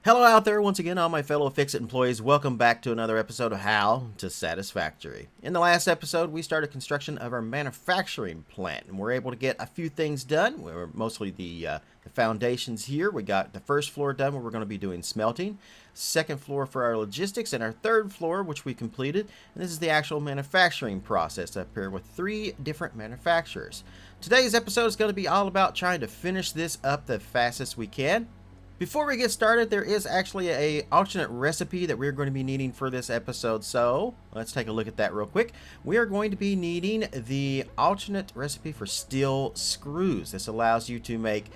Hello out there once again, all my fellow Fix-It employees. Welcome back to another episode of How to Satisfactory. In the last episode, we started construction of our manufacturing plant, and we're able to get a few things done. We were mostly the foundations here. We got the first floor done where we're going to be doing smelting, second floor for our logistics, and our third floor, which we completed. And this is the actual manufacturing process up here with 3 different manufacturers. Today's episode is going to be all about trying to finish this up the fastest we can. Before we get started, there is actually a alternate recipe that we're going to be needing for this episode, so let's take a look at that real quick. We are going to be needing the alternate recipe for steel screws. This allows you to make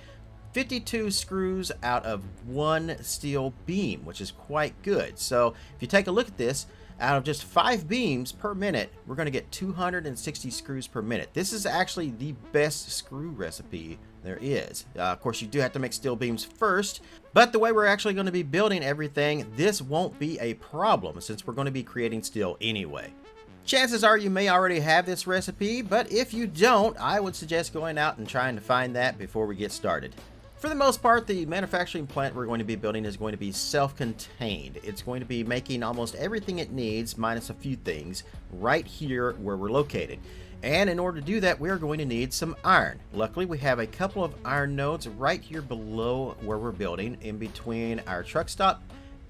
52 screws out of 1 steel beam, which is quite good. So if you take a look at this, out of just 5 beams per minute, we're going to get 260 screws per minute. This is actually the best screw recipe there is. Of course, you do have to make steel beams first, but the way we're actually going to be building everything, this won't be a problem since we're going to be creating steel anyway. Chances are you may already have this recipe, but if you don't, I would suggest going out and trying to find that before we get started. For the most part, the manufacturing plant we're going to be building is going to be self-contained. It's going to be making almost everything it needs, minus a few things, right here where we're located. And in order to do that, we're going to need some iron. Luckily, we have a couple of iron nodes right here below where we're building, in between our truck stop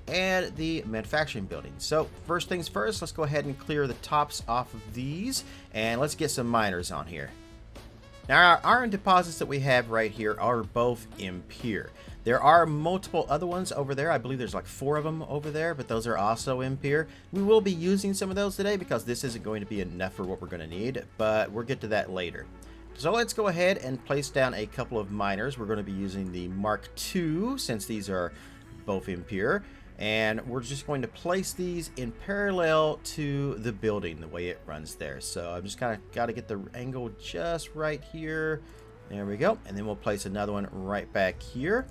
and the manufacturing building. So first things first, let's go ahead and clear the tops off of these, and let's get some miners on here. Now, our iron deposits that we have right here are both impure. There are multiple other ones over there. I believe there's like 4 of them over there, but those are also impure. We will be using some of those today because this isn't going to be enough for what we're going to need, but we'll get to that later. So let's go ahead and place down a couple of miners. We're going to be using the Mark II since these are both impure. And we're just going to place these in parallel to the building, the way it runs there. So I'm just kind of got to get the angle just right here. There we go. And then we'll place another one right back here.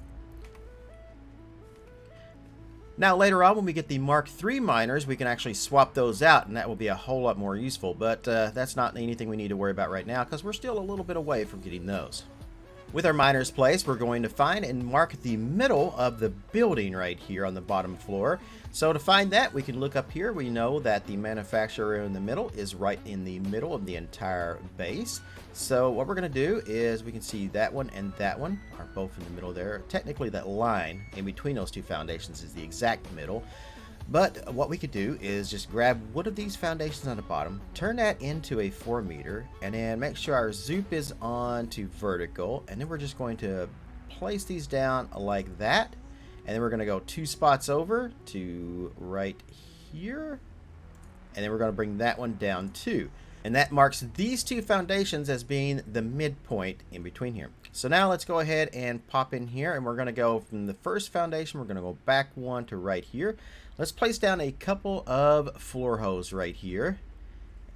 Now later on when we get the Mark III miners, we can actually swap those out, and that will be a whole lot more useful. But that's not anything we need to worry about right now because we're still a little bit away from getting those. With our miners placed, we're going to find and mark the middle of the building right here on the bottom floor. So to find that, we can look up here. We know that the manufacturer in the middle is right in the middle of the entire base. So what we're going to do is we can see that one and that one are both in the middle there. Technically, that line in between those 2 foundations is the exact middle. But what we could do is just grab one of these foundations on the bottom, turn that into a 4 meter, and then make sure our zoop is on to vertical. And then we're just going to place these down like that. And then we're going to go 2 spots over to right here. And then we're going to bring that one down too. And that marks these 2 foundations as being the midpoint in between here. So now let's go ahead and pop in here, and we're going to go from the first foundation, we're going to go back 1 to right here. Let's place down a couple of floor hose right here.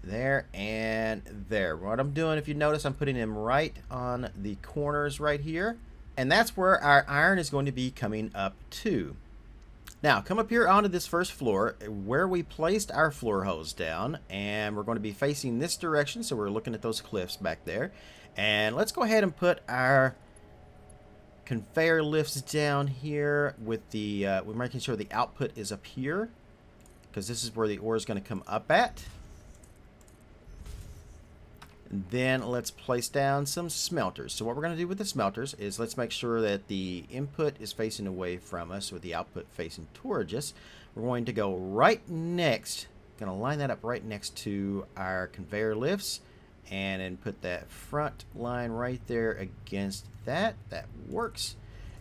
There and there. What I'm doing, if you notice, I'm putting them right on the corners right here. And that's where our iron is going to be coming up to. Now, come up here onto this first floor where we placed our floor hose down, and we're going to be facing this direction, so we're looking at those cliffs back there. And let's go ahead and put our conveyor lifts down here with the, we're making sure the output is up here, because this is where the ore is going to come up at. And then let's place down some smelters. So what we're going to do with the smelters is let's make sure that the input is facing away from us with the output facing towards us. We're going to go right next, going to line that up right next to our conveyor lifts, and then put that front line right there against that. That works.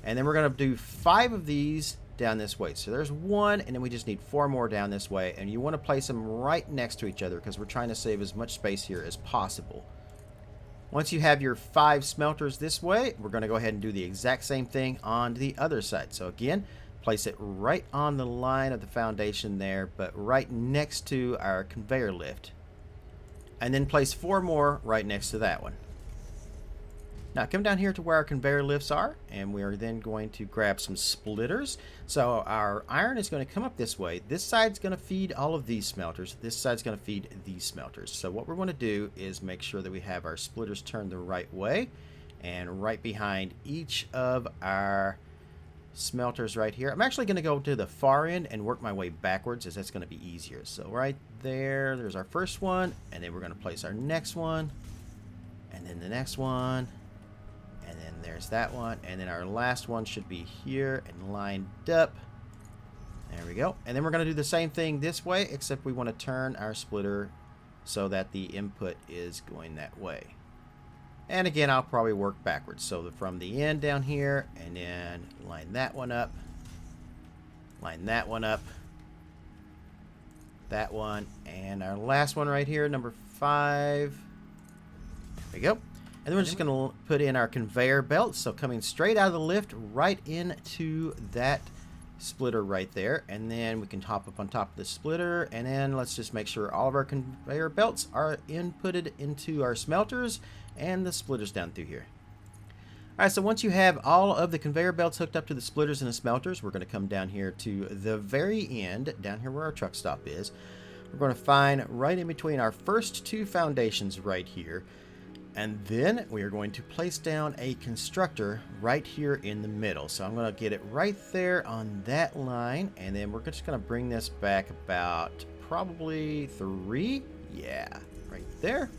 And then we're going to do 5 of these down this way. So there's 1, and then we just need 4 more down this way, and you want to place them right next to each other because we're trying to save as much space here as possible. Once you have your 5 smelters this way, we're going to go ahead and do the exact same thing on the other side. So again, place it right on the line of the foundation there, but right next to our conveyor lift. And then place 4 more right next to that one. Now come down here to where our conveyor lifts are, and we are then going to grab some splitters. So our iron is going to come up this way. This side's going to feed all of these smelters. This side's going to feed these smelters. So what we're going to do is make sure that we have our splitters turned the right way, and right behind each of our smelters right here. I'm actually going to go to the far end and work my way backwards, as that's going to be easier. So right there, there's our first one, and then we're going to place our next one, and then the next one, and then there's that one, and then our last one should be here and lined up. There we go. And then we're going to do the same thing this way, except we want to turn our splitter so that the input is going that way. And again, I'll probably work backwards. So from the end down here, and then line that one up, line that one up, that one, and our last one right here, number 5. There we go. And then we're just going to put in our conveyor belt. So coming straight out of the lift right into that splitter right there. And then we can hop up on top of the splitter. And then let's just make sure all of our conveyor belts are inputted into our smelters and the splitters down through here. Alright, so once you have all of the conveyor belts hooked up to the splitters and the smelters, we're going to come down here to the very end, down here where our truck stop is. We're going to find right in between our first 2 foundations right here, and then we are going to place down a constructor right here in the middle. So I'm going to get it right there on that line, and then we're just going to bring this back about probably 3. Yeah, right there.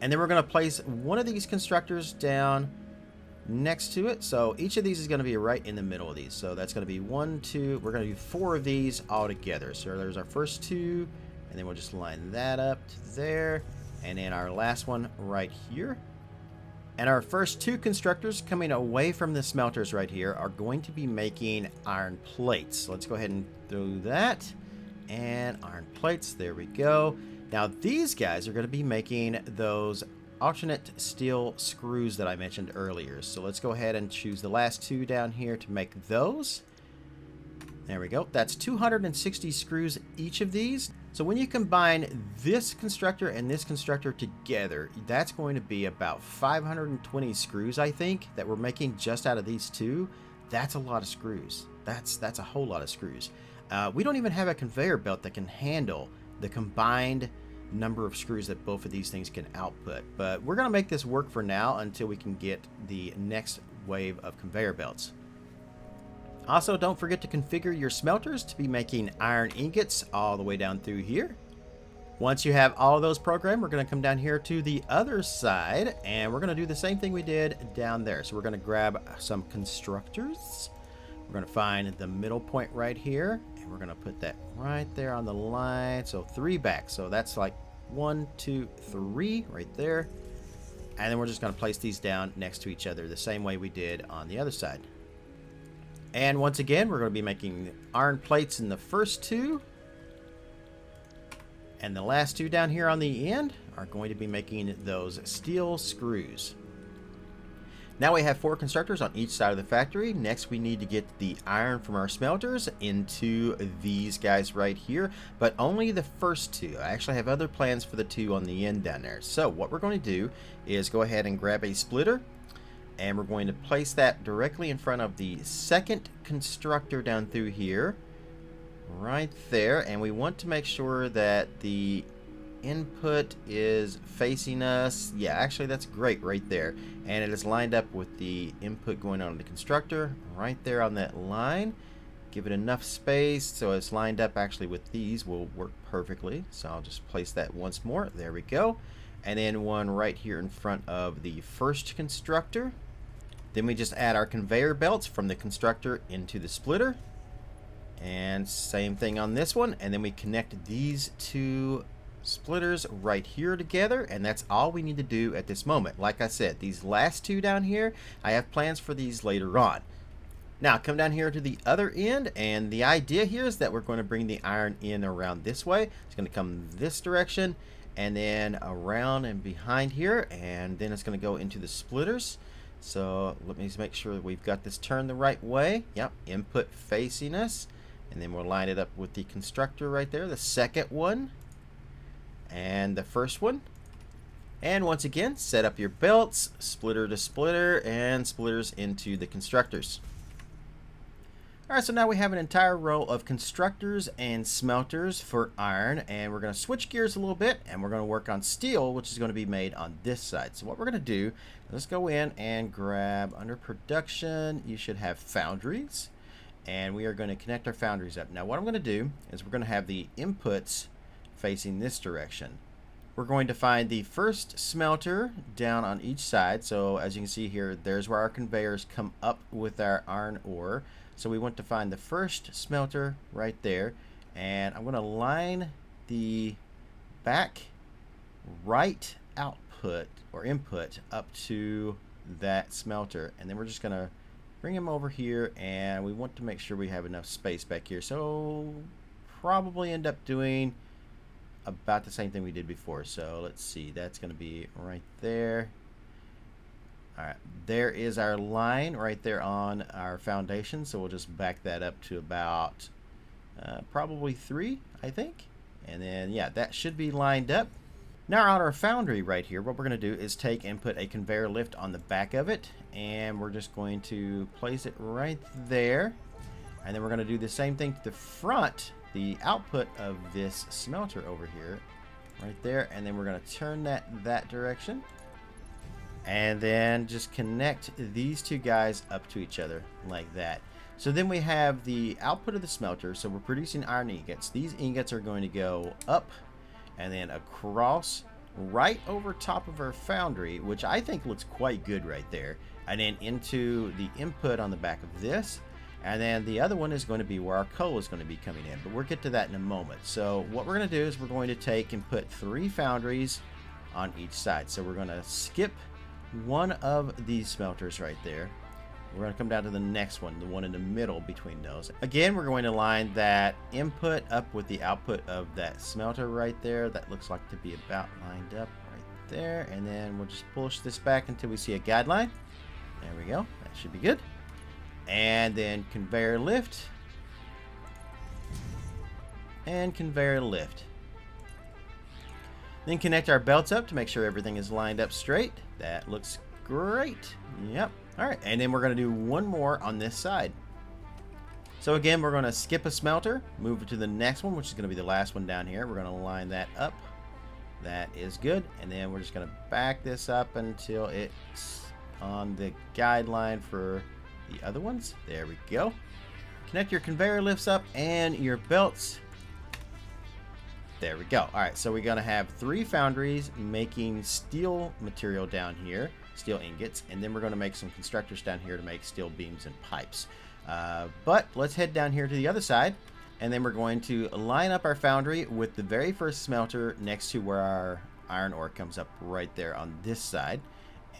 And then we're going to place one of these constructors down next to it. So each of these is going to be right in the middle of these. So that's going to be 1, 2. We're going to do 4 of these all together. So there's our first 2. And then we'll just line that up to there. And then our last one right here. And our first 2 constructors coming away from the smelters right here are going to be making iron plates. So let's go ahead and do that. And iron plates. There we go. Now these guys are going to be making those alternate steel screws that I mentioned earlier. So let's go ahead and choose the last 2 down here to make those. There we go. That's 260 screws each of these. So when you combine this constructor and this constructor together, that's going to be about 520 screws, I think, that we're making just out of these 2. That's a lot of screws. That's a whole lot of screws. We don't even have a conveyor belt that can handle the combined number of screws that both of these things can output. But we're going to make this work for now until we can get the next wave of conveyor belts. Also, don't forget to configure your smelters to be making iron ingots all the way down through here. Once you have all of those programmed, we're going to come down here to the other side, and we're going to do the same thing we did down there. So we're going to grab some constructors. We're going to find the middle point right here, and we're going to put that right there on the line. So 3 back. So that's like 1, 2, 3 right there. And then we're just going to place these down next to each other the same way we did on the other side. And once again, we're going to be making iron plates in the first 2. And the last 2 down here on the end are going to be making those steel screws. Now we have 4 constructors on each side of the factory. Next, we need to get the iron from our smelters into these guys right here, but only the first 2. I actually have other plans for the 2 on the end down there. So what we're going to do is go ahead and grab a splitter, and we're going to place that directly in front of the second constructor down through here, right there. And we want to make sure that the input is facing us. Yeah, actually that's great right there. And it is lined up with the input going on the constructor right there on that line. Give it enough space so it's lined up actually with these will work perfectly. So I'll just place that once more. There we go. And then one right here in front of the first constructor. Then we just add our conveyor belts from the constructor into the splitter. And same thing on this one. And then we connect these 2 splitters right here together. And that's all we need to do at this moment. Like I said, these last 2 down here, I have plans for these later on. Now come down here to the other end. And the idea here is that we're going to bring the iron in around this way. It's going to come this direction. And then around and behind here. And then it's going to go into the splitters. So let me just make sure that we've got this turned the right way. Yep, input facing us. And then we'll line it up with the constructor right there, the second one. And the first one. And once again, set up your belts, splitter to splitter, and splitters into the constructors. Alright, so now we have an entire row of constructors and smelters for iron, and we're going to switch gears a little bit, and we're going to work on steel, which is going to be made on this side. So what we're going to do, let's go in and grab under production. You should have foundries, and we are going to connect our foundries up. Now what I'm going to do is we're going to have the inputs facing this direction. We're going to find the first smelter down on each side. So as you can see here, there's where our conveyors come up with our iron ore. So we want to find the first smelter right there, and I'm going to line the back right output or input up to that smelter, and then we're just going to bring him over here, and we want to make sure we have enough space back here. So probably end up doing about the same thing we did before. So let's see, that's going to be right there. Alright, there is our line right there on our foundation, so we'll just back that up to about probably 3, I think. And then, yeah, that should be lined up. Now on our foundry right here, what we're going to do is take and put a conveyor lift on the back of it, and we're just going to place it right there. And then we're going to do the same thing to the front, the output of this smelter over here, right there. And then we're going to turn that direction. And then just connect these two guys up to each other like that. So then we have the output of the smelter. So we're producing iron ingots. These ingots are going to go up and then across right over top of our foundry, which I think looks quite good right there. And then into the input on the back of this. And then the other one is going to be where our coal is going to be coming in. But we'll get to that in a moment. So what we're going to do is we're going to take and put 3 foundries on each side. So we're going to skip one of these smelters right there. We're going to come down to the next one, the one in the middle between those. Again, we're going to line that input up with the output of that smelter right there. That looks like to be about lined up right there. And then we'll just push this back until we see a guideline. There we go. That should be good. And then conveyor lift. And conveyor lift. Then connect our belts up to make sure everything is lined up straight. That looks great. Yep. All right. And then we're going to do one more on this side. So again, we're going to skip a smelter, move it to the next one, which is going to be the last one down here. We're going to line that up. That is good. And then we're just going to back this up until it's on the guideline for the other ones. There we go. Connect your conveyor lifts up and your belts. There we go. All right, so we're going to have 3 foundries making steel material down here, steel ingots, and then we're going to make some constructors down here to make steel beams and pipes. But let's head down here to the other side, and then we're going to line up our foundry with the very first smelter next to where our iron ore comes up right there on this side,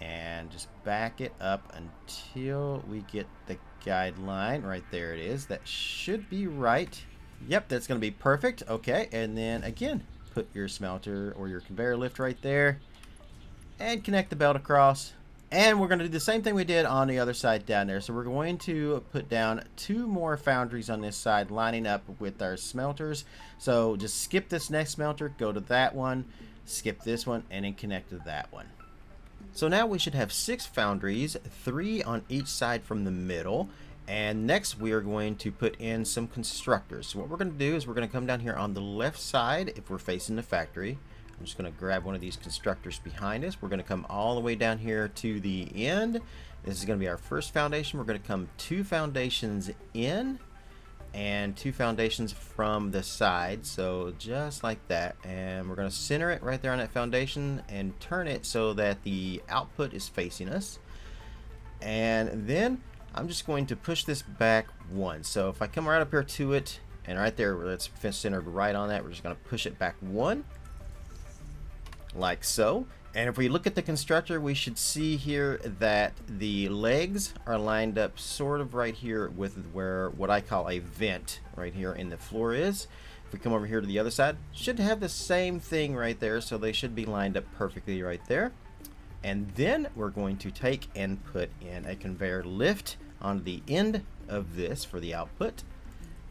and just back it up until we get the guideline. Right there it is. That should be right. Yep, that's going to be perfect. Okay, and then again, put your smelter or your conveyor lift right there and connect the belt across. And we're going to do the same thing we did on the other side down there. So we're going to put down 2 more foundries on this side, lining up with our smelters. So just skip this next smelter, go to that one, skip this one, and then connect to that one. So now we should have 6 foundries, 3 on each side from the middle. And next we are going to put in some constructors. So what we're going to do is we're going to come down here on the left side if we're facing the factory. I'm just going to grab one of these constructors behind us. We're going to come all the way down here to the end. This is going to be our first foundation. We're going to come 2 foundations in and 2 foundations from the side. So just like that. And we're going to center it right there on that foundation and turn it so that the output is facing us. And then I'm just going to push this back 1. So if I come right up here to it, and right there, where it's centered right on that, we're just going to push it back 1, like so. And if we look at the constructor, we should see here that the legs are lined up sort of right here with where what I call a vent right here in the floor is. If we come over here to the other side, should have the same thing right there, so they should be lined up perfectly right there. And then we're going to take and put in a conveyor lift on the end of this for the output,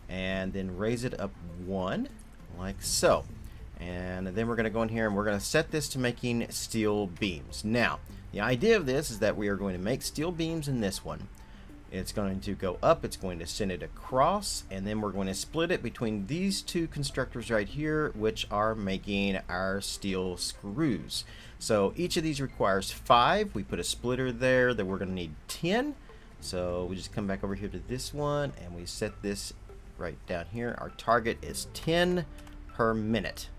and then raise it up 1 like so. And then we're going to go in here and we're going to set this to making steel beams. Now the idea of this is that we are going to make steel beams in this one. It's going to go up, it's going to send it across, and then we're going to split it between these two constructors right here, which are making our steel screws. So each of these requires 5. We put a splitter there that we're going to need 10. So we just come back over here to this one and we set this right down here. Our target is 10 per minute.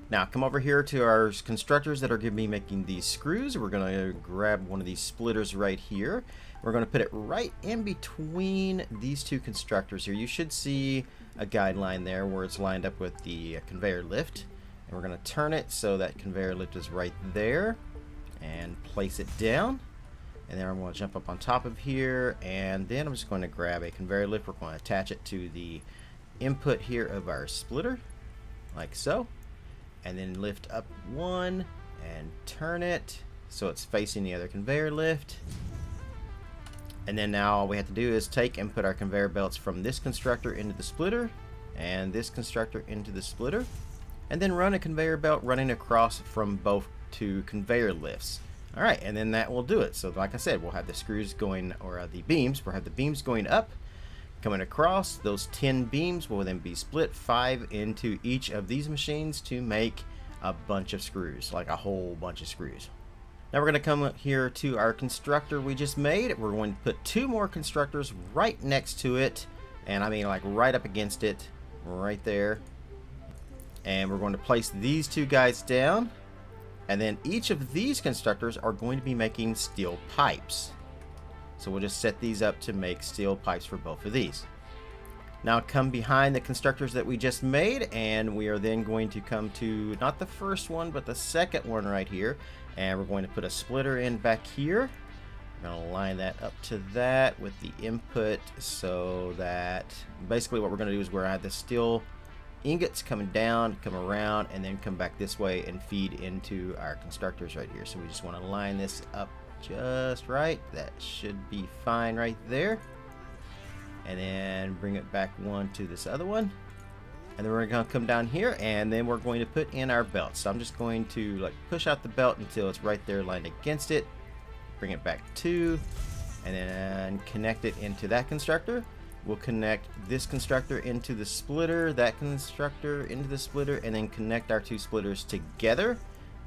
Now come over here to our constructors that are going to be making these screws. We're going to grab one of these splitters right here. We're going to put it right in between these two constructors here. You should see a guideline there where it's lined up with the conveyor lift. And we're going to turn it so that conveyor lift is right there and place it down. And then I'm going to jump up on top of here, and then I'm just going to grab a conveyor lift. We're going to attach it to the input here of our splitter like so, and then lift up one and turn it so it's facing the other conveyor lift. And then now all we have to do is take and put our conveyor belts from this constructor into the splitter and this constructor into the splitter, and then run a conveyor belt running across from both two conveyor lifts. Alright, and then that will do it. So like I said, we'll have the screws going, or the beams, we'll have the beams going up, coming across. Those 10 beams will then be split 5 into each of these machines to make a bunch of screws, like a whole bunch of screws. Now we're going to come here to our constructor we just made. We're going to put 2 more constructors right next to it, and I mean like right up against it, right there. And we're going to place these 2 guys down, and then each of these constructors are going to be making steel pipes. So we'll just set these up to make steel pipes for both of these. Now come behind the constructors that we just made, and we are then going to come to not the first one but the second one right here, and we're going to put a splitter in back here. We're going to line that up to that with the input, so that basically what we're going to do is we're going to have the steel ingots coming down, come around, and then come back this way and feed into our constructors right here. So we just want to line this up just right. That should be fine right there. And then bring it back one to this other one. And then we're going to come down here, and then we're going to put in our belt. So I'm just going to like push out the belt until it's right there lined against it. Bring it back 2, and then connect it into that constructor. We'll connect this constructor into the splitter, that constructor into the splitter, and then connect our 2 splitters together.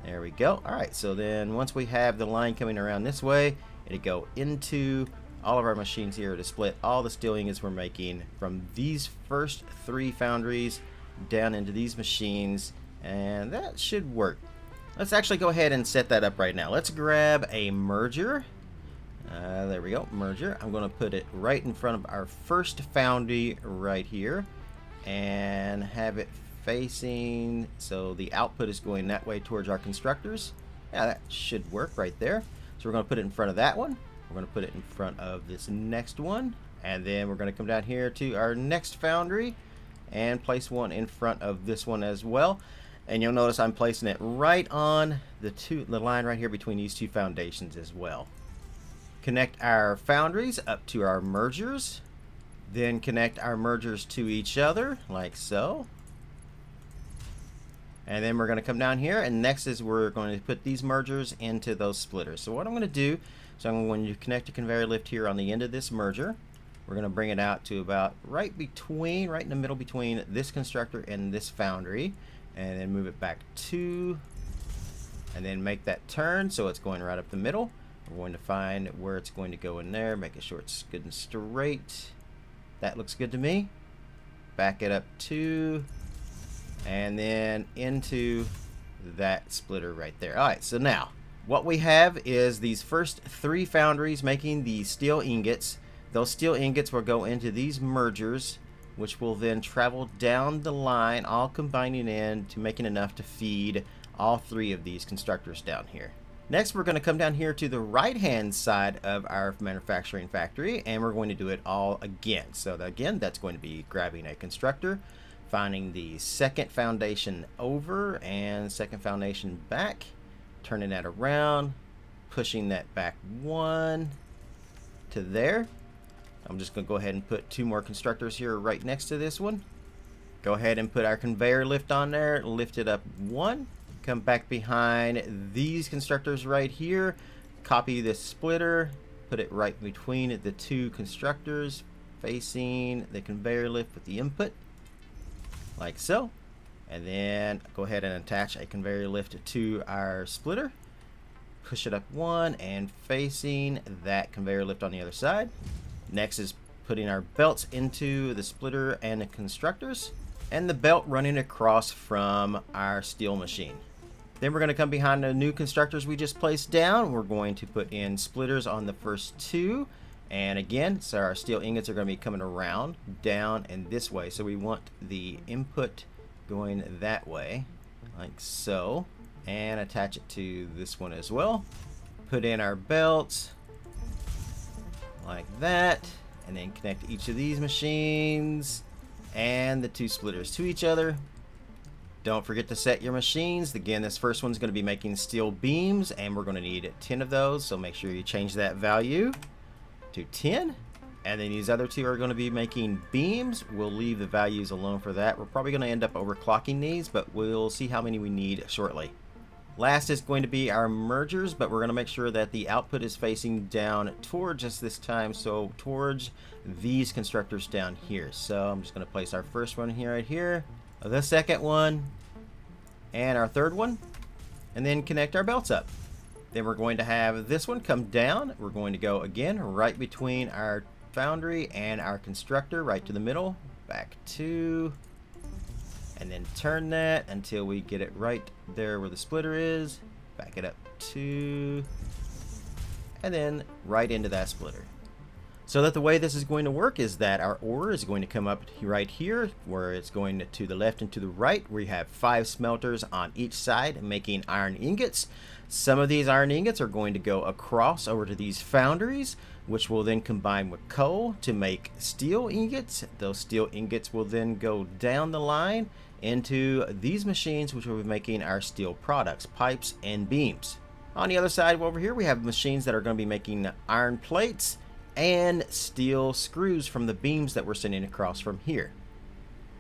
There we go. Alright, so then once we have the line coming around this way, it'll go into all of our machines here to split all the steel ingots we're making from these first 3 foundries down into these machines, and that should work. Let's actually go ahead and set that up right now. Let's grab a merger. There we go, merger. I'm going to put it right in front of our first foundry right here and have it facing, so the output is going that way towards our constructors. Yeah, that should work right there. So we're going to put it in front of that one. We're going to put it in front of this next one, and then we're going to come down here to our next foundry and place one in front of this one as well. And you'll notice I'm placing it right on the line right here between these 2 foundations as well. Connect our foundries up to our mergers, then connect our mergers to each other like so. And then we're going to come down here, and next is we're going to put these mergers into those splitters. So what I'm going to do, so I'm going to connect a conveyor lift here on the end of this merger. We're going to bring it out to about right in the middle between this constructor and this foundry, and then move it back 2, and then make that turn so it's going right up the middle. We're going to find where it's going to go in there, making sure it's good and straight. That looks good to me. Back it up 2, and then into that splitter right there. Alright, so now what we have is these first 3 foundries making the steel ingots. Those steel ingots will go into these mergers, which will then travel down the line, all combining in to making enough to feed all 3 of these constructors down here. Next, we're going to come down here to the right hand side of our manufacturing factory, and we're going to do it all again. So again, that's going to be grabbing a constructor, finding the second foundation over and second foundation back, turning that around, pushing that back 1 to there. I'm just going to go ahead and put 2 more constructors here right next to this one. Go ahead and put our conveyor lift on there, lift it up 1. Come back behind these constructors right here, copy this splitter, put it right between the two constructors facing the conveyor lift with the input, like so. And then go ahead and attach a conveyor lift to our splitter. Push it up one and facing that conveyor lift on the other side. Next is putting our belts into the splitter and the constructors, and the belt running across from our steel machine. Then we're going to come behind the new constructors we just placed down. We're going to put in splitters on the first two. And again, so our steel ingots are going to be coming around, down, and this way. So we want the input going that way, like so. And attach it to this one as well. Put in our belts, like that. And then connect each of these machines and the two splitters to each other. Don't forget to set your machines. Again, this first one's going to be making steel beams, and we're going to need 10 of those, so make sure you change that value to 10. And then these other two are going to be making beams. We'll leave the values alone for that. We're probably going to end up overclocking these, but we'll see how many we need shortly. Last is going to be our mergers, but we're going to make sure that the output is facing down towards us this time, so towards these constructors down here. So I'm just going to place our first one here, right here, the second one, and our third one, and then connect our belts up. Then we're going to have this one come down. We're going to go again right between our foundry and our constructor, right to the middle, back to, and then turn that until we get it right there where the splitter is, back it up to, and then right into that splitter. So that the way this is going to work is that our ore is going to come up right here, where it's going to the left and to the right. We have 5 smelters on each side making iron ingots. Some of these iron ingots are going to go across over to these foundries, which will then combine with coal to make steel ingots. Those steel ingots will then go down the line into these machines, which will be making our steel products, pipes and beams. On the other side over here, we have machines that are going to be making iron plates and steel screws from the beams that we're sending across from here.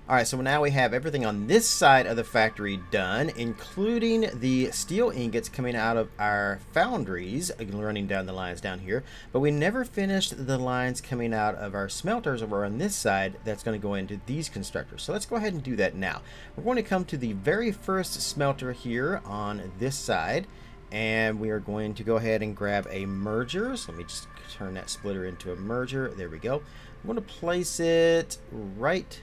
Alright, so now we have everything on this side of the factory done, including the steel ingots coming out of our foundries, running down the lines down here, but we never finished the lines coming out of our smelters over on this side that's going to go into these constructors. So let's go ahead and do that now. We're going to come to the very first smelter here on this side, and we are going to go ahead and grab a merger. So let me just turn that splitter into a merger. There we go. I'm going to place it right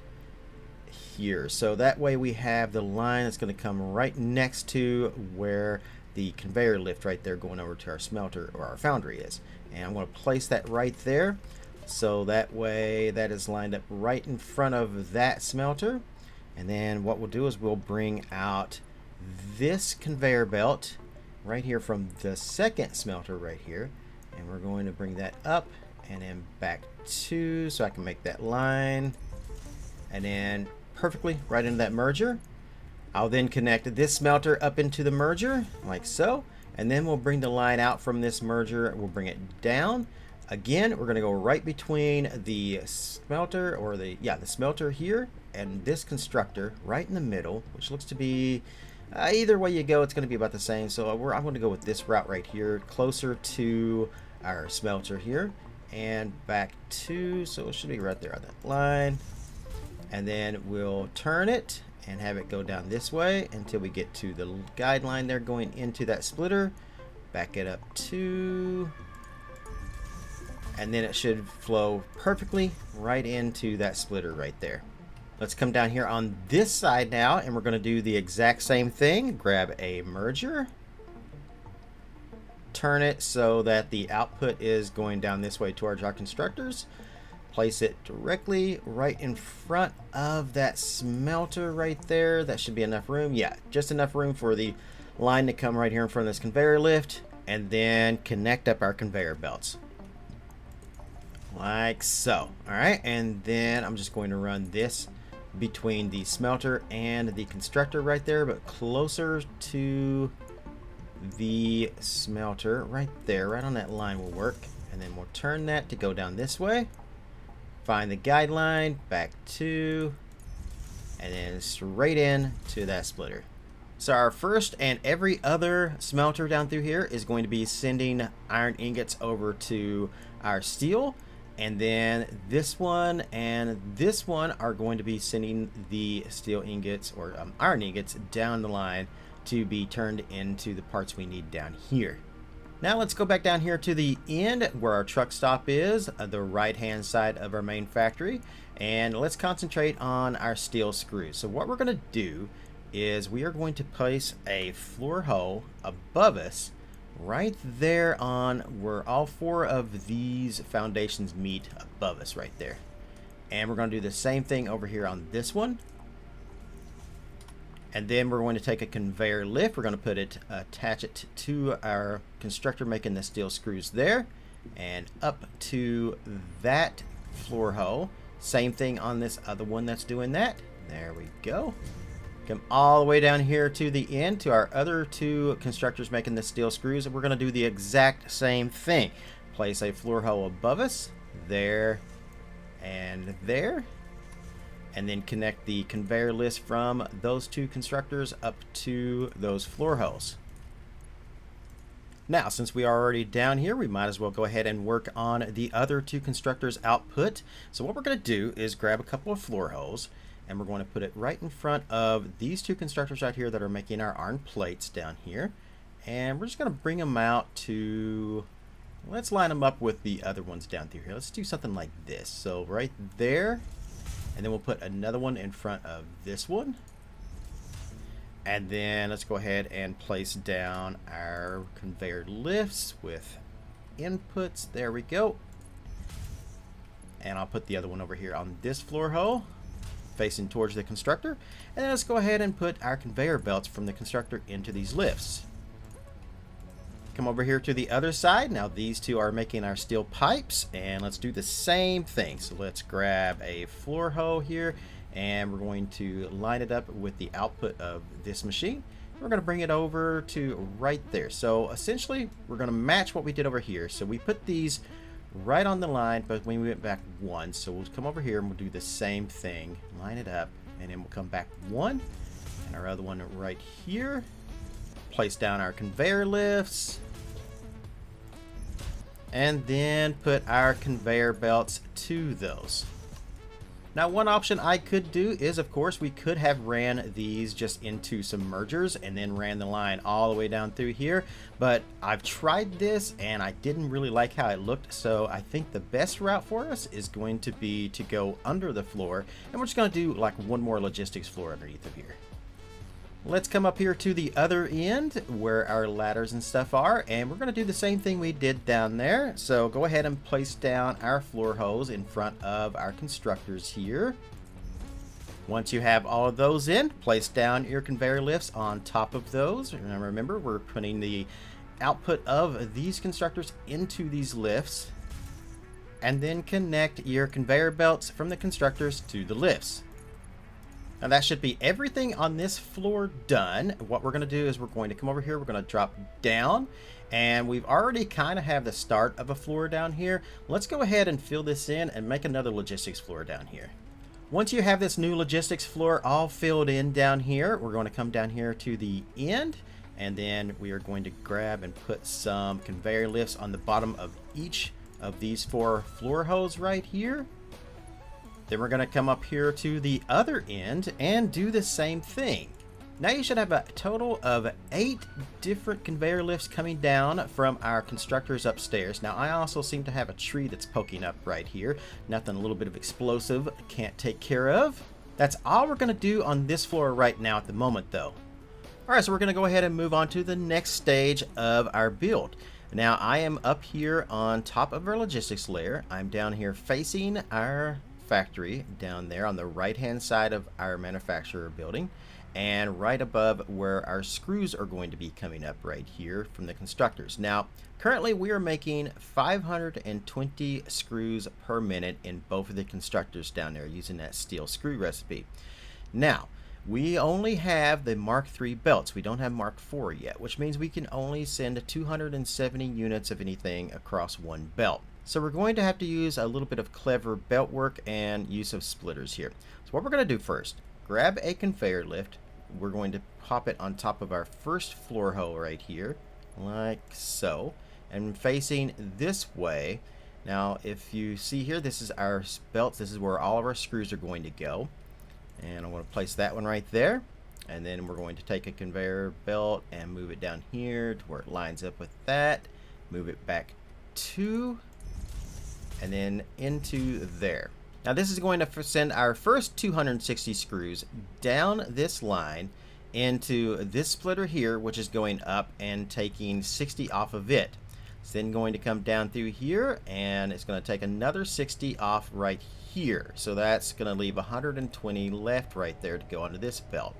here, so that way we have the line that's going to come right next to where the conveyor lift right there going over to our smelter or our foundry is. And I'm going to place that right there, so that way that is lined up right in front of that smelter. And then what we'll do is we'll bring out this conveyor belt right here from the second smelter right here, and we're going to bring that up and then back to, so I can make that line, and then perfectly right into that merger. I'll then connect this smelter up into the merger like so, and then we'll bring the line out from this merger. We'll bring it down again. We're going to go right between the smelter, or the smelter here, and this constructor right in the middle, which looks to be either way you go, it's going to be about the same. So I'm going to go with this route right here, closer to our smelter here, and back to, so it should be right there on that line. And then we'll turn it and have it go down this way until we get to the guideline there going into that splitter. Back it up to, and then it should flow perfectly right into that splitter right there. Let's come down here on this side now, and we're going to do the exact same thing. Grab a merger, turn it so that the output is going down this way towards our constructors. Place it directly right in front of that smelter right there. That should be enough room. Yeah, just enough room for the line to come right here in front of this conveyor lift, and then connect up our conveyor belts like so. All right, and then I'm just going to run this between the smelter and the constructor right there, but closer to the smelter right there, right on that line will work. And then we'll turn that to go down this way, find the guideline, back to, and then straight in to that splitter. So our first and every other smelter down through here is going to be sending iron ingots over to our steel. And then this one and this one are going to be sending the steel ingots or iron ingots down the line to be turned into the parts we need down here. Now let's go back down here to the end where our truck stop is, the right hand side of our main factory. And let's concentrate on our steel screws. So what we're going to do is we are going to place a floor hole above us right there on where all four of these foundations meet above us right there. And we're going to do the same thing over here on this one. And then we're going to take a conveyor lift. We're going to attach it to our constructor making the steel screws there and up to that floor hole. Same thing on this other one that's doing that. There we go. Come all the way down here to the end to our other two constructors making the steel screws, and we're going to do the exact same thing. Place a floor hole above us, there and there, and then connect the conveyor list from those two constructors up to those floor holes. Now, since we are already down here, we might as well go ahead and work on the other two constructors' output. So what we're going to do is grab a couple of floor holes, and we're going to put it right in front of these two constructors right here that are making our iron plates down here. And we're just going to bring them out to, let's line them up with the other ones down through here. Let's do something like this. So right there, and then we'll put another one in front of this one. And then let's go ahead and place down our conveyor lifts with inputs. There we go. And I'll put the other one over here on this floor hole, facing towards the constructor. And then let's go ahead and put our conveyor belts from the constructor into these lifts. Come over here to the other side. Now these two are making our steel pipes, and let's do the same thing. So let's grab a floor hole here, and we're going to line it up with the output of this machine. We're going to bring it over to right there. So essentially we're going to match what we did over here. So we put these right on the line, but when we went back one, so we'll come over here and we'll do the same thing, line it up, and then we'll come back one, and our other one right here, place down our conveyor lifts, and then put our conveyor belts to those. Now, one option I could do is, of course, we could have ran these just into some mergers and then ran the line all the way down through here. But I've tried this and I didn't really like how it looked. So I think the best route for us is going to be to go under the floor. And we're just going to do like one more logistics floor underneath of here. Let's come up here to the other end where our ladders and stuff are, and we're going to do the same thing we did down there. So go ahead and place down our floor holes in front of our constructors here. Once you have all of those in, place down your conveyor lifts on top of those. And remember, we're putting the output of these constructors into these lifts, and then connect your conveyor belts from the constructors to the lifts. Now that should be everything on this floor done. What we're going to do is we're going to come over here, we're going to drop down, and we've already kind of have the start of a floor down here. Let's go ahead and fill this in and make another logistics floor down here. Once you have this new logistics floor all filled in down here, we're going to come down here to the end, and then we are going to grab and put some conveyor lifts on the bottom of each of these four floor holes right here. Then we're going to come up here to the other end and do the same thing. Now you should have a total of 8 different conveyor lifts coming down from our constructors upstairs. Now I also seem to have a tree that's poking up right here. Nothing a little bit of explosive can't take care of. That's all we're going to do on this floor right now at the moment though. Alright, so we're going to go ahead and move on to the next stage of our build. Now I am up here on top of our logistics layer. I'm down here facing our factory down there on the right hand side of our manufacturer building, and right above where our screws are going to be coming up right here from the constructors. Now currently we are making 520 screws per minute in both of the constructors down there using that steel screw recipe. Now we only have the Mark III belts. We don't have Mark IV yet, which means we can only send 270 units of anything across one belt. So we're going to have to use a little bit of clever belt work and use of splitters here. So what we're going to do first, grab a conveyor lift, we're going to pop it on top of our first floor hole right here, like so, and facing this way. Now, if you see here, this is our belt. This is where all of our screws are going to go. And I'm going to place that one right there. And then we're going to take a conveyor belt and move it down here to where it lines up with that. Move it back to, and then into there. Now this is going to send our first 260 screws down this line into this splitter here, which is going up and taking 60 off of it. It's then going to come down through here, and it's going to take another 60 off right here. So that's going to leave 120 left right there to go onto this belt.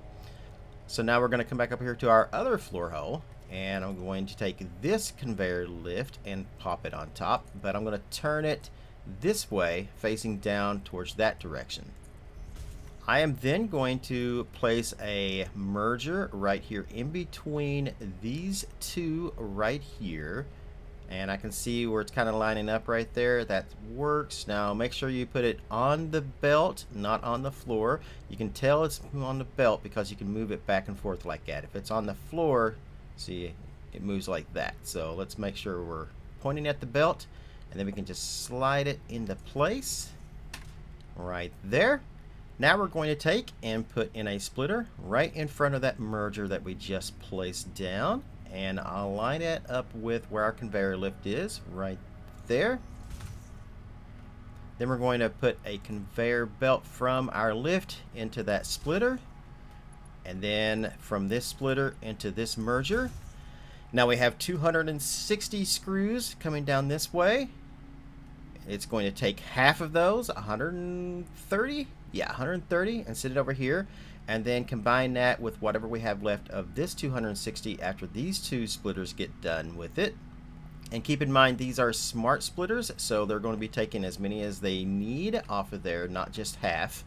So now we're going to come back up here to our other floor hole, and I'm going to take this conveyor lift and pop it on top, but I'm going to turn it this way, facing down towards that direction. I am then going to place a merger right here in between these two right here, and I can see where it's kind of lining up right there. That works. Now make sure you put it on the belt, not on the floor. You can tell it's on the belt because you can move it back and forth like that. If it's on the floor, see, it moves like that. So let's make sure we're pointing at the belt, and then we can just slide it into place right there. Now we're going to take and put in a splitter right in front of that merger that we just placed down, and I'll line it up with where our conveyor lift is right there. Then we're going to put a conveyor belt from our lift into that splitter, and then from this splitter into this merger. Now we have 260 screws coming down this way. It's going to take half of those, 130, yeah, 130, and sit it over here, and then combine that with whatever we have left of this 260 after these two splitters get done with it. And keep in mind, these are smart splitters, so they're going to be taking as many as they need off of there, not just half.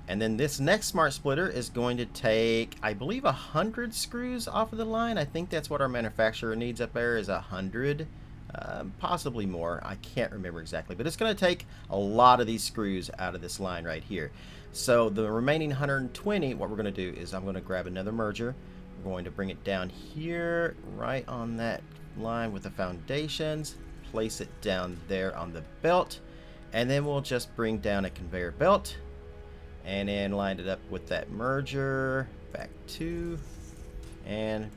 And then this next smart splitter is going to take, I believe, 100 screws off of the line. I think that's what our manufacturer needs up there, is 100. Possibly more. I can't remember exactly, but it's going to take a lot of these screws out of this line right here. So the remaining 120, what we're going to do is I'm going to grab another merger. We're going to bring it down here right on that line with the foundations, place it down there on the belt, and then we'll just bring down a conveyor belt and then line it up with that merger, back to, and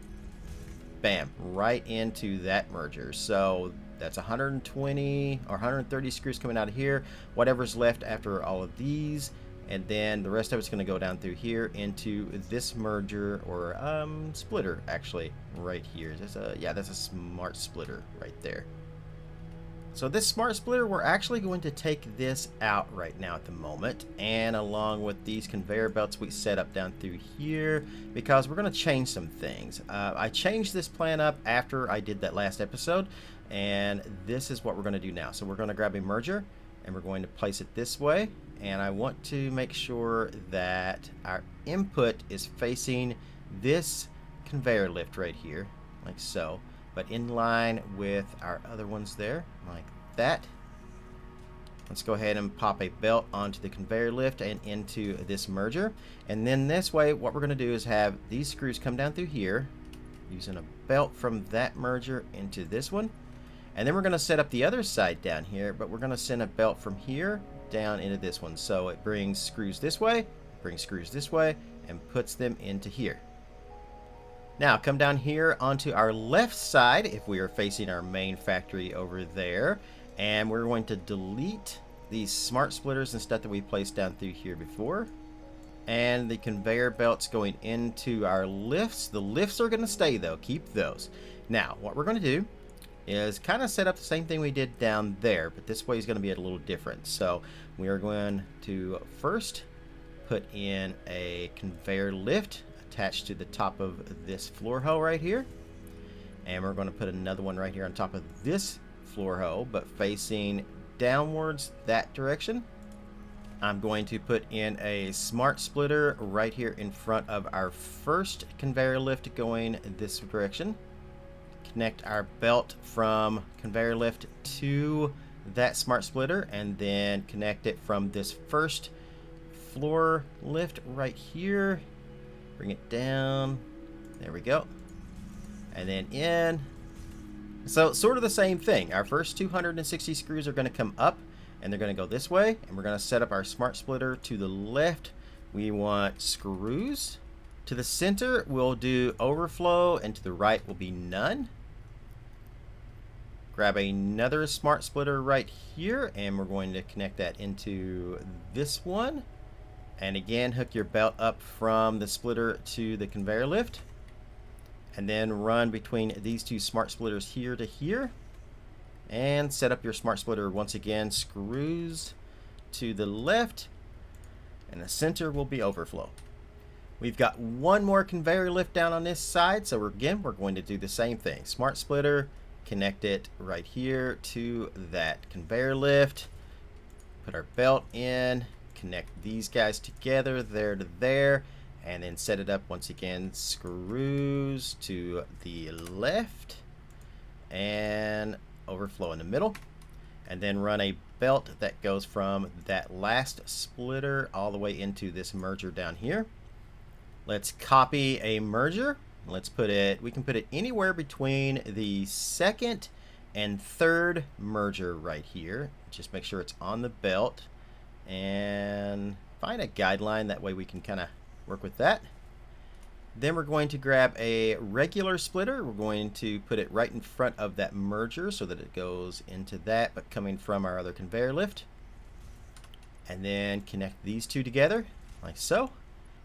bam, right into that merger. So that's 120 or 130 screws coming out of here, whatever's left after all of these, and then the rest of it's going to go down through here into this merger, or splitter actually right here. That's a smart splitter right there. So this smart splitter, we're actually going to take this out right now at the moment, and along with these conveyor belts we set up down through here, because we're going to change some things. I changed this plan up after I did that last episode, and this is what we're going to do now. So we're going to grab a merger, and we're going to place it this way, and I want to make sure that our input is facing this conveyor lift right here, like so, but in line with our other ones there, like that. Let's go ahead and pop a belt onto the conveyor lift and into this merger. And then this way, what we're going to do is have these screws come down through here, using a belt from that merger into this one. And then we're going to set up the other side down here, but we're going to send a belt from here down into this one. So it brings screws this way, brings screws this way, and puts them into here. Now come down here onto our left side if we are facing our main factory over there, and we're going to delete these smart splitters and stuff that we placed down through here before, and the conveyor belts going into our lifts. The lifts are going to stay though, keep those. Now what we're going to do is kind of set up the same thing we did down there, but this way is going to be a little different. So we are going to first put in a conveyor lift attached to the top of this floor hole right here, and we're going to put another one right here on top of this floor hole, but facing downwards that direction. I'm going to put in a smart splitter right here in front of our first conveyor lift going this direction. Connect our belt from conveyor lift to that smart splitter, and then connect it from this first floor lift right here. Bring it down. There we go. And then in. So sort of the same thing. Our first 260 screws are going to come up and they're going to go this way. And we're going to set up our smart splitter to the left. We want screws. To the center, we'll do overflow, and to the right will be none. Grab another smart splitter right here, and we're going to connect that into this one. And again, hook your belt up from the splitter to the conveyor lift. And then run between these two smart splitters here to here. And set up your smart splitter once again. Screws to the left. And the center will be overflow. We've got one more conveyor lift down on this side. So again, we're going to do the same thing. Smart splitter. Connect it right here to that conveyor lift. Put our belt in. Connect these guys together, there to there. And then set it up once again. Screws to the left. And overflow in the middle. And then run a belt that goes from that last splitter all the way into this merger down here. Let's copy a merger. Let's put it, we can put it anywhere between the second and third merger right here. Just make sure it's on the belt and find a guideline. That way we can kind of work with that. Then we're going to grab a regular splitter. We're going to put it right in front of that merger so that it goes into that, but coming from our other conveyor lift. And then connect these two together like so.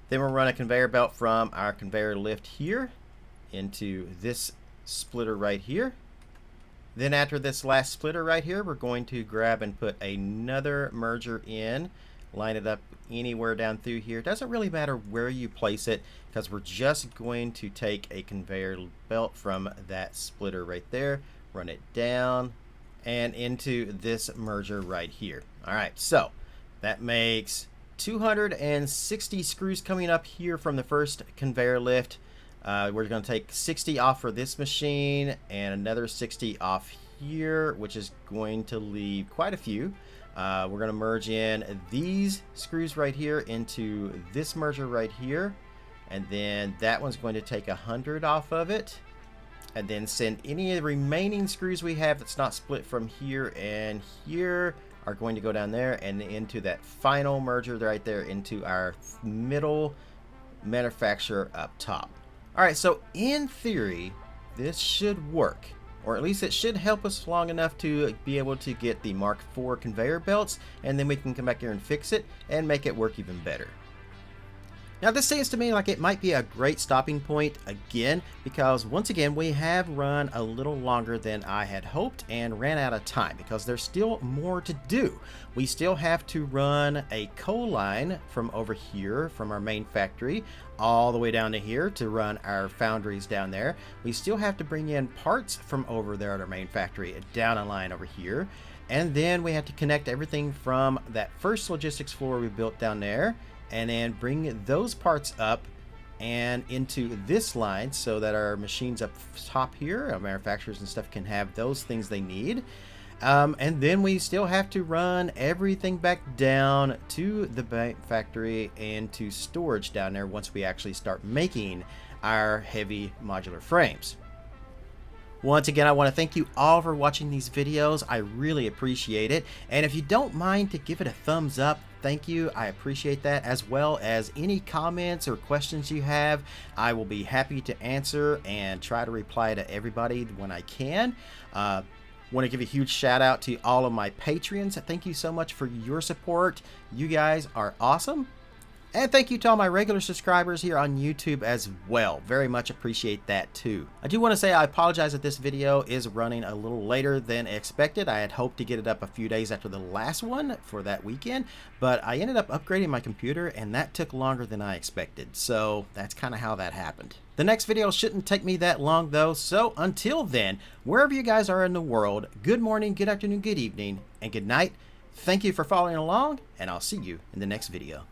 Then we'll run a conveyor belt from our conveyor lift here into this splitter right here. Then after this last splitter right here, we're going to grab and put another merger in. Line it up anywhere down through here. It doesn't really matter where you place it because we're just going to take a conveyor belt from that splitter right there, run it down and into this merger right here. All right, so that makes 260 screws coming up here from the first conveyor lift. We're going to take 60 off for this machine and another 60 off here, which is going to leave quite a few. We're going to merge in these screws right here into this merger right here. And then that one's going to take 100 off of it. And then send any of the remaining screws we have that's not split from here and here are going to go down there and into that final merger right there into our middle manufacturer up top. All right, so in theory, this should work, or at least it should help us long enough to be able to get the Mark IV conveyor belts, and then we can come back here and fix it and make it work even better. Now this seems to me like it might be a great stopping point again, because once again we have run a little longer than I had hoped and ran out of time because there's still more to do. We still have to run a coal line from over here from our main factory all the way down to here to run our foundries down there. We still have to bring in parts from over there at our main factory down a line over here. And then we have to connect everything from that first logistics floor we built down there and then bring those parts up and into this line so that our machines up top here, our manufacturers and stuff, can have those things they need. And then we still have to run everything back down to the factory and to storage down there once we actually start making our heavy modular frames. Once again, I want to thank you all for watching these videos. I really appreciate it. And if you don't mind to give it a thumbs up, thank you. I appreciate that, as well as any comments or questions you have. I will be happy to answer and try to reply to everybody when I can. Want to give a huge shout out to all of my Patreons. Thank you so much for your support. You guys are awesome. And thank you to all my regular subscribers here on YouTube as well. Very much appreciate that too. I do want to say I apologize that this video is running a little later than expected. I had hoped to get it up a few days after the last one for that weekend, but I ended up upgrading my computer and that took longer than I expected. So that's kind of how that happened. The next video shouldn't take me that long though. So until then, wherever you guys are in the world, good morning, good afternoon, good evening, and good night. Thank you for following along, and I'll see you in the next video.